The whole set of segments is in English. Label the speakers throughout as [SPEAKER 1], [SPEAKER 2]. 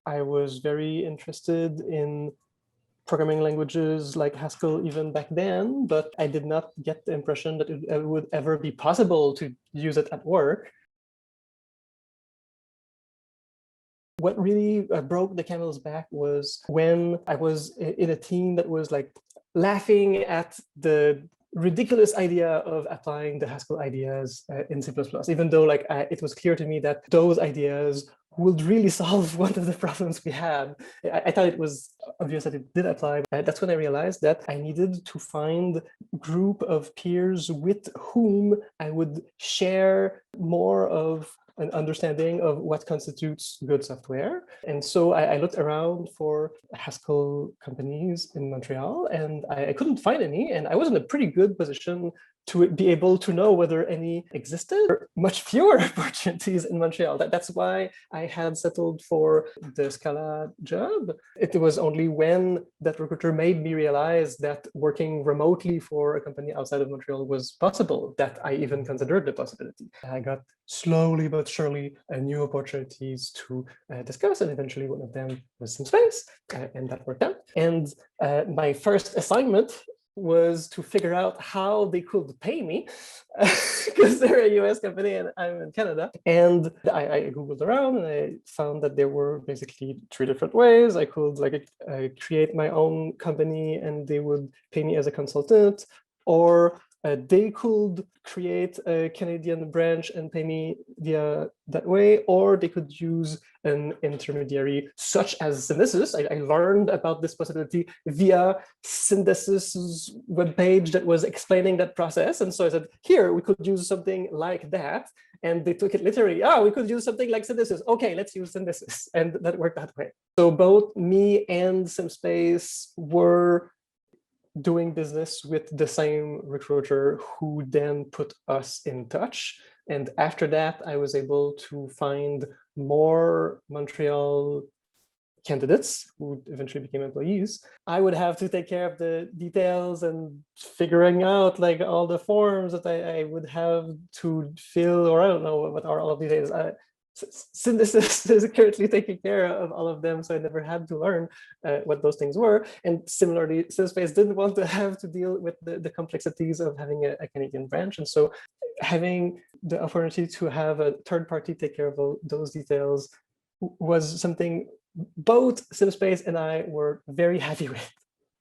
[SPEAKER 1] I was very interested in programming languages like Haskell even back then, but I did not get the impression that it would ever be possible to use it at work. What really broke the camel's back was when I was in a team that was like laughing at the ridiculous idea of applying the Haskell ideas in C++, even though it was clear to me that those ideas would really solve one of the problems we had. I thought it was obvious that it did apply. That's when I realized that I needed to find a group of peers with whom I would share more of an understanding of what constitutes good software. And so I looked around for Haskell companies in Montreal, and I couldn't find any. And I was in a pretty good position to be able to know whether any existed. Much fewer opportunities in Montreal. That's why I had settled for the Scala job. It was only when that recruiter made me realize that working remotely for a company outside of Montreal was possible that I even considered the possibility. I got slowly but surely new opportunities to discuss, and eventually one of them was SimSpace, and that worked out. And my first assignment was to figure out how they could pay me because they're a US company and I'm in Canada. And I Googled around and I found that there were basically 3 different ways. I could create my own company and they would pay me as a consultant, or they could create a Canadian branch and pay me via that way, or they could use an intermediary such as Syndesus. I learned about this possibility via Syndesis's webpage that was explaining that process. And so I said, here, we could use something like that. And they took it literally. Oh, we could use something like Syndesus. Okay, let's use Syndesus. And that worked that way. So both me and SimSpace were doing business with the same recruiter who then put us in touch. And after that, I was able to find more Montreal candidates who eventually became employees. I would have to take care of the details and figuring out all the forms that I would have to fill, or I don't know what are all of these things. Syndesus is currently taking care of all of them, so I never had to learn what those things were. And similarly, SimSpace didn't want to have to deal with the complexities of having a Canadian branch. And so having the opportunity to have a third party take care of those details was something both SimSpace and I were very happy with.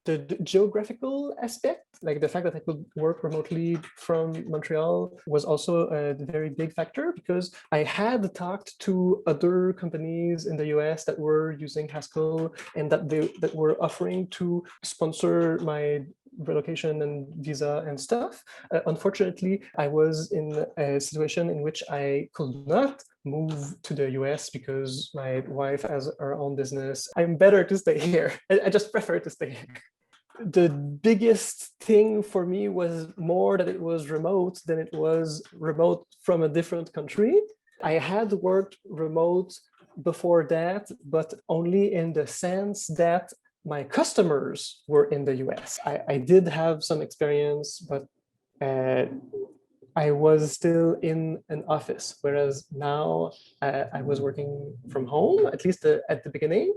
[SPEAKER 1] The geographical aspect, like the fact that I could work remotely from Montreal, was also a very big factor, because I had talked to other companies in the US that were using Haskell and that were offering to sponsor my relocation and visa and stuff. Unfortunately, I was in a situation in which I could not move to the US because my wife has her own business. I'm better to stay here. I just prefer to stay here. The biggest thing for me was more that it was remote than it was remote from a different country. I had worked remote before that, but only in the sense that my customers were in the US. I did have some experience, but I was still in an office, whereas now I was working from home, at least at the beginning.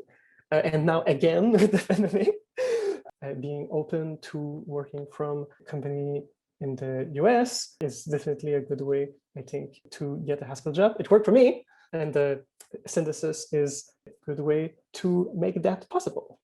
[SPEAKER 1] And now again with the pandemic, being open to working from a company in the US is definitely a good way, I think, to get a Haskell job. It worked for me, and Syndesus is a good way to make that possible.